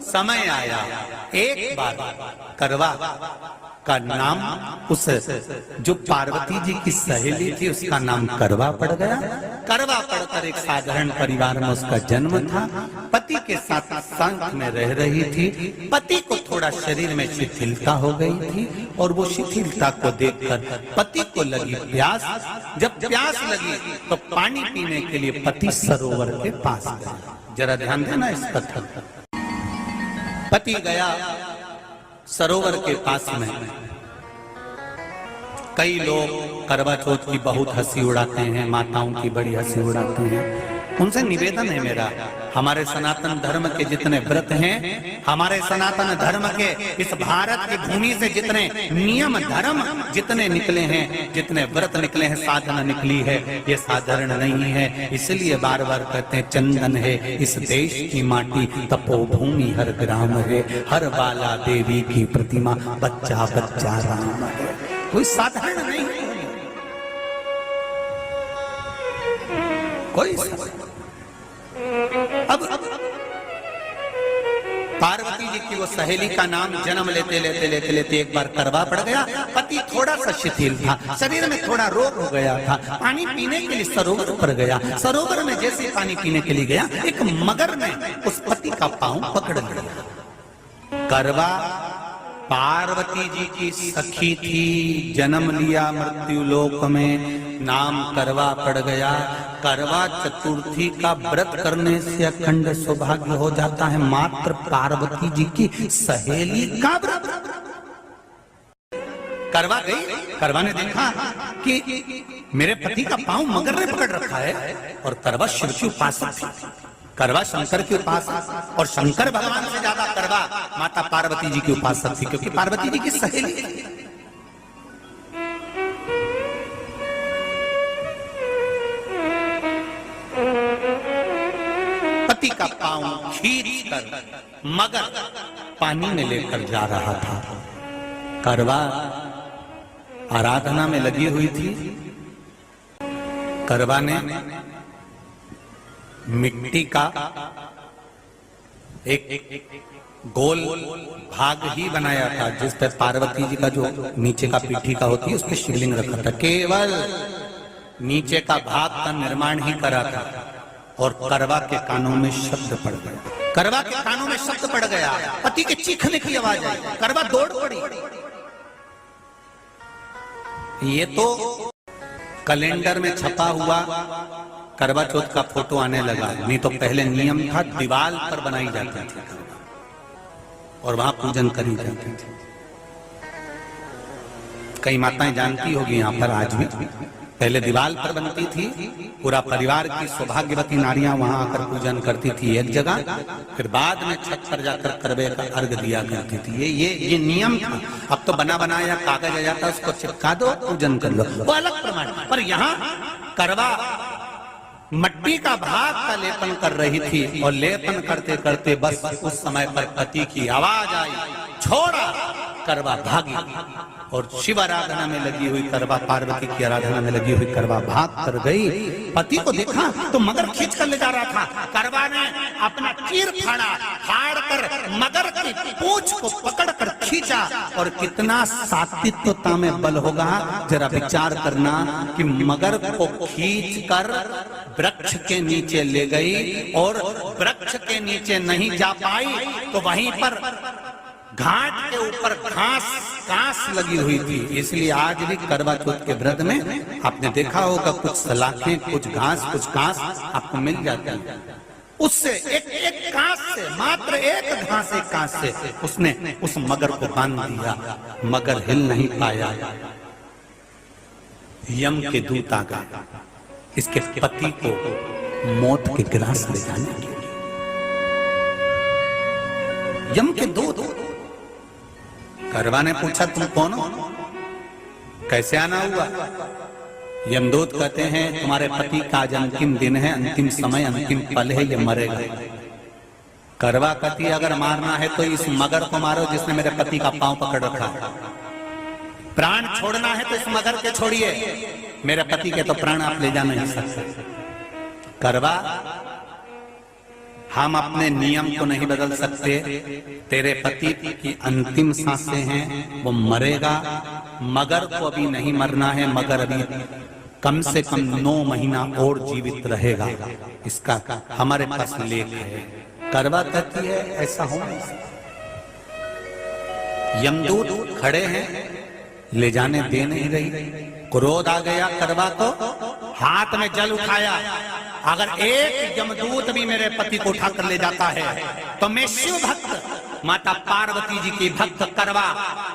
समय आया। एक बार करवा का नाम उस जो पार्वती जी की सहेली थी उसका नाम करवा पड़ गया। करवा पड़कर एक साधारण परिवार में उसका जन्म था। पति के साथ संग में रह रही थी। पति को थोड़ा शरीर में शिथिलता हो गई थी और वो शिथिलता को देखकर पति को लगी प्यास। जब प्यास लगी तो पानी पीने के लिए पति सरोवर के पास गया। जरा ध्यान देना इस कथन पर। पति गया सरोवर के पास में। कई लोग करवा चौथ की बहुत हंसी उड़ाते हैं, माताओं की बड़ी हंसी उड़ाते हैं। उनसे निवेदन है मेरा, हमारे सनातन धर्म के जितने व्रत हैं, हमारे सनातन धर्म के इस भारत की भूमि से जितने नियम धर्म जितने निकले हैं, जितने व्रत निकले हैं, साधना निकली है, ये साधारण नहीं है। इसलिए बार बार कहते हैं चंदन है इस देश की माटी, तपोभूमि हर ग्राम है, हर बाला देवी की प्रतिमा, बच्चा बच्चा राम है। कोई साधारण नहीं है, कोई अब पार्वती जी की वो सहेली का नाम जन्म लेते लेते लेते लेते एक बार करवा पड़ गया। पति थोड़ा सा शिथिल था, शरीर में थोड़ा रोग हो गया था। पानी पीने के लिए सरोवर पर गया। सरोवर में जैसे पानी पीने के लिए गया, एक मगर ने उस पति का पांव पकड़ लिया। करवा पार्वती जी की सखी थी, जन्म लिया मृत्यु लोक में, नाम करवा पड़ गया। करवा चतुर्थी का व्रत करने से अखंड सौभाग्य हो जाता है। मात्र पार्वती जी की सहेली का व्रत। करवा गई, करवा ने देखा कि मेरे पति का पांव मगर ने पकड़ रखा है और करवा शिव की उपासक थी। करवा शंकर के उपासक और शंकर भगवान से ज्यादा करवा माता पार्वती जी की उपासक थी, क्योंकि पार्वती जी की सहेली थी। पति का पांव खींच कर मगर पानी में लेकर जा रहा था। करवा आराधना में लगी हुई थी। करवा ने मिट्टी का एक गोल भाग ही बनाया था, जिस पे पार्वती जी का जो नीचे का पीठी का होती है उस पे शिवलिंग रखा था। केवल नीचे का भाग का निर्माण ही करा था और करवा के कानों में शब्द पड़ गया। करवा के कानों में शब्द पड़ गया, पति के चीखने की आवाज आई। करवा दौड़ पड़ी। ये तो कैलेंडर में छपा हुआ करवा चौथ का फोटो आने लगा, नहीं तो पहले नियम था दीवार पर बनाई जाती थी और वहां पूजन करी जाती थी। कई माताएं जानती होगी यहाँ पर आज भी, पहले दीवार पर बनती थी, पूरा परिवार की सौभाग्यवती नारियां वहां आकर पूजन करती थी एक जगह, फिर बाद में छत पर जाकर करवे का अर्घ दिया करती थी। ये नियम था। अब तो बना बनाया कागज आ जाता, उसको चिपका दो, पूजन कर लो, वो अलग प्रमाण। पर यहाँ करवा मट्टी का भाग का लेपन कर रही थी और लेपन करते करते बस उस समय पर पति की आवाज आई, छोड़ा। करवा भागी और शिव आराधना में लगी हुई करवा, पार्वती की आराधना में लगी हुई करवा भाग कर गई। पति को देखा तो मगर खींच कर ले जा रहा था। करवा ने अपना चीर फाड़ कर मगर की पूंछ को पकड़ कर खींचा। और कितना सात्विकता में बल होगा, जरा विचार करना कि मगर को खींच कर वृक्ष के नीचे ले गई और वृक्ष के नीचे नहीं जा पाई तो वहीं पर घाट के ऊपर घास लगी हुई थी। इसलिए आज भी करवा चौथ के व्रत में आपने देखा होगा कुछ सलाखें, कुछ घास आपको मिल जाती है। उससे एक घास से, मात्र एक घास, एक घास से उसने उस मगर को बांध दिया। मगर हिल नहीं पाया। यम के दूत आ गए इसके पति को मौत के ग्रास ले जाने के लिए। यम के दूत। करवा ने पूछा तुम कौन हो, कैसे आना हुआ? यमदूत कहते हैं तुम्हारे पति का आज अंतिम दिन है, अंतिम समय, अंतिम पल है, ये मरेगा। करवा कहती अगर मारना है तो इस मगर को मारो जिसने मेरे पति का पांव पकड़ रखा। प्राण छोड़ना है तो इस मगर के छोड़िए, मेरे पति के तो प्राण आप ले जा नहीं सकते। करवा हम अपने नियम को नहीं बदल सकते। तेरे पति की अंतिम सांसें हैं, वो मरेगा। मगर को अभी नहीं मरना है, मगर अभी कम से कम 9 महीना और जीवित रहेगा। इसका हमारे पास लेख है। करवा कहती है ऐसा हो नहीं सकता। यमदूत खड़े हैं, ले जाने दे नहीं रही। क्रोध आ गया करवा को, हाथ में जल उठाया। अगर एक यमदूत भी मेरे पति को उठाकर ले जाता है तो मैं शिव भक्त माता पार्वती जी की भक्त करवा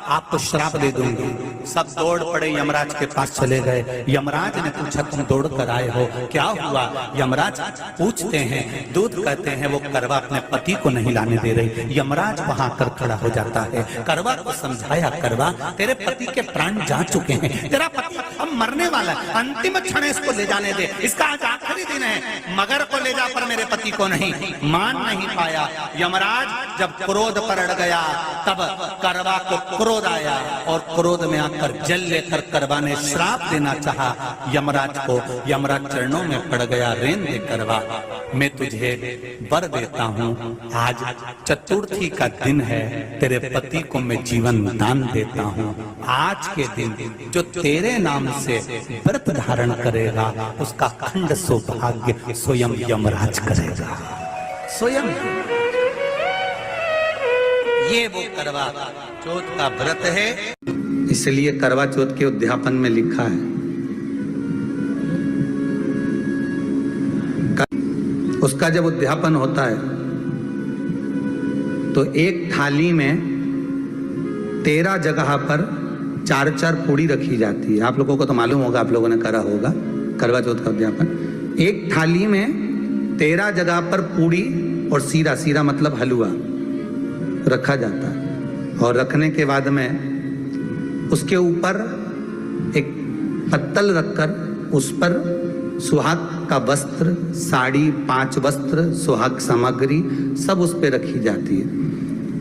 आपको श्राप दे दूंगी। सब दौड़ पड़े, यमराज के पास चले गए। यमराज ने पूछा तुम दौड़ कर आए हो, क्या हुआ? यमराज पूछते हैं, दूत कहते हैं वो करवा अपने पति को नहीं लाने दे रही। यमराज वहां कर खड़ा हो जाता है। करवा को समझाया, करवा तेरे पति के प्राण जा चुके हैं, तेरा पति अब मरने वाला है, अंतिम क्षण इसको ले जाने दे, इसका आज आखिरी दिन है। मगर को ले जा पर मेरे पति को नहीं। मान नहीं पाया। यमराज जब क्रोध पर अड़ गया तब करवा को क्रोध आया और क्रोध में आकर जल लेकर करवा ने श्राप देना चाहा यमराज को। यमराज चरणों में पड़ गया, रेन दे करवा, मैं तुझे वर देता हूँ। आज चतुर्थी का दिन है, तेरे पति को मैं जीवन दान देता हूँ। आज के दिन जो तेरे नाम से व्रत धारण करेगा उसका खंड सौभाग्य स्वयं यमराज करेगा। स्वयं ये वो करवा चौथ का व्रत है। इसलिए करवा चौथ के उद्यापन में लिखा है, उसका जब उद्यापन होता है तो एक थाली में 13 जगह पर 4-4 पूड़ी रखी जाती है। आप लोगों को तो मालूम होगा, आप लोगों ने करा होगा करवा चौथ का उद्यापन। एक थाली में 13 जगह पर पूड़ी और सीरा, सीरा मतलब हलवा रखा जाता है। और रखने के बाद में उसके ऊपर एक पत्तल रखकर उस पर सुहाग का वस्त्र, साड़ी, 5 वस्त्र, सुहाग सामग्री सब उस पर रखी जाती है।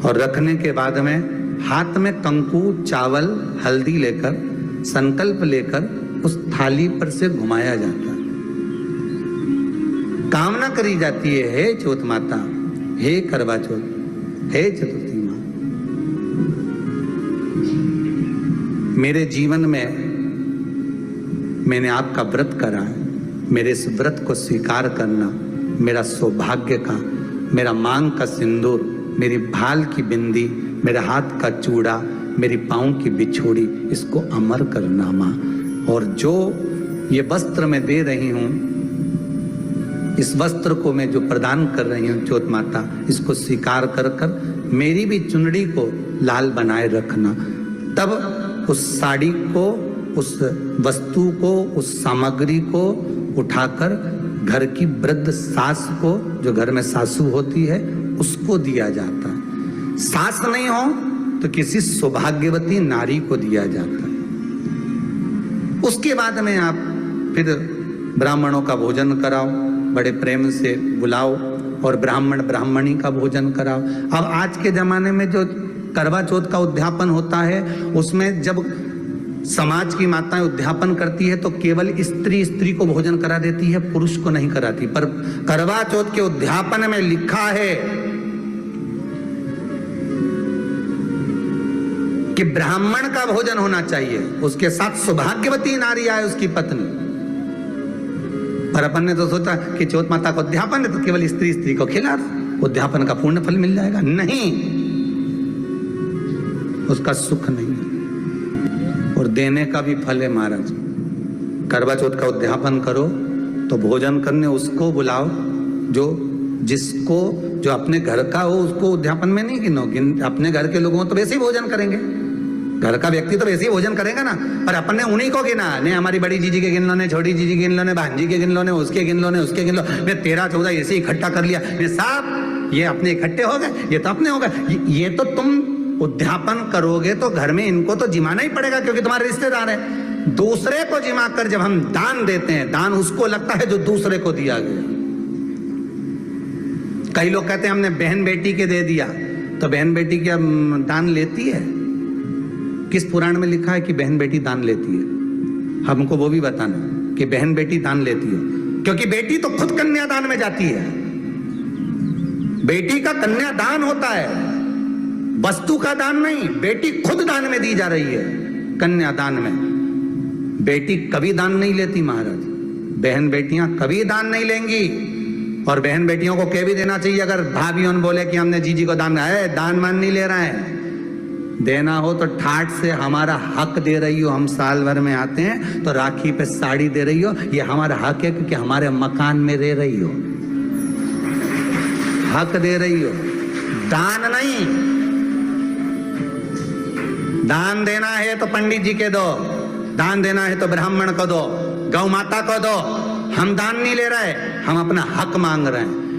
और रखने के बाद में हाथ में कंकु, चावल, हल्दी लेकर संकल्प लेकर उस थाली पर से घुमाया जाता है। कामना करी जाती है, हे चौथ माता, हे करवा चौथ, हे चतुर्थी माँ, मेरे जीवन में मैंने आपका व्रत करा है, मेरे इस व्रत को स्वीकार करना, मेरा सौभाग्य का, मेरा मांग का सिंदूर, मेरी भाल की बिंदी, मेरे हाथ का चूड़ा, मेरी पाँव की बिछोड़ी, इसको अमर करना माँ। और जो ये वस्त्र मैं दे रही हूँ, इस वस्त्र को मैं जो प्रदान कर रही हूँ चौथ माता, इसको स्वीकार कर कर मेरी भी चुनड़ी को लाल बनाए रखना। तब उस साड़ी को, उस वस्तु को, उस सामग्री को उठाकर घर की वृद्ध सास को, जो घर में सासू होती है, उसको दिया जाता है। सास नहीं हो तो किसी सौभाग्यवती नारी को दिया जाता है। उसके बाद में आप फिर ब्राह्मणों का भोजन कराओ, बड़े प्रेम से बुलाओ और ब्राह्मण ब्राह्मणी का भोजन कराओ। अब आज के जमाने में जो करवा चौथ का उद्यापन होता है, उसमें जब समाज की माताएं उद्यापन करती है तो केवल स्त्री को भोजन करा देती है, पुरुष को नहीं कराती। पर करवा चौथ के उद्यापन में लिखा है कि ब्राह्मण का भोजन होना चाहिए, उसके साथ सौभाग्यवती नारी आए, उसकी पत्नी। पर अपन ने तो सोचा कि चौथ माता का उद्यापन है तो केवल स्त्री को खिला दो, उद्यापन का पूर्ण फल मिल जाएगा। नहीं, उसका सुख नहीं और देने का भी फल है महाराज। करवा चौथ का उद्यापन करो तो भोजन करने उसको बुलाओ जो अपने घर का हो, उसको उद्यापन में नहीं गिनो। अपने घर के लोगों तो वैसे ही भोजन करेंगे, घर का व्यक्ति तो वैसे ही भोजन करेगा ना। पर अपन ने उन्हीं को गिना, ने हमारी बड़ी जीजी के गिन लो, ने छोटी जीजी गिन लो, ने भांजी के गिन लो, ने उसके गिन लो, ने उसके गिन लो, ने 13-14 ऐसे इकट्ठा कर लिया, ने साहब ये अपने इकट्ठे हो गए, ये तो अपने हो गए। ये तो तुम उद्यापन करोगे तो घर में इनको तो जिमाना ही पड़ेगा क्योंकि तुम्हारे रिश्तेदार हैं। दूसरे को जिमा कर जब हम दान देते हैं, दान उसको लगता है जो दूसरे को दिया गया। कई लोग कहते हैं हमने बहन बेटी के दे दिया, तो बहन बेटी क्या दान लेती है? किस पुराण में लिखा है कि बहन बेटी दान लेती है? हमको वो भी बताना कि बहन बेटी दान लेती है, क्योंकि बेटी तो खुद कन्यादान में जाती है। बेटी का कन्यादान होता है, वस्तु का दान नहीं। बेटी खुद दान में दी जा रही है, कन्यादान में। बेटी कभी दान नहीं लेती महाराज, बहन बेटियां कभी दान नहीं लेंगी। और बहन बेटियों को कह भी देना चाहिए, अगर भाभियों ने बोले कि हमने जीजी को दान है, दान मान नहीं ले रहे हैं, देना हो तो ठाट से हमारा हक दे रही हो। हम साल भर में आते हैं तो राखी पे साड़ी दे रही हो, ये हमारा हक है क्योंकि हमारे मकान में रह रही हो, हक दे रही हो, दान नहीं। दान देना है तो पंडित जी के दो, दान देना है तो ब्राह्मण को दो, गौ माता को दो। हम दान नहीं ले रहे, हम अपना हक मांग रहे हैं।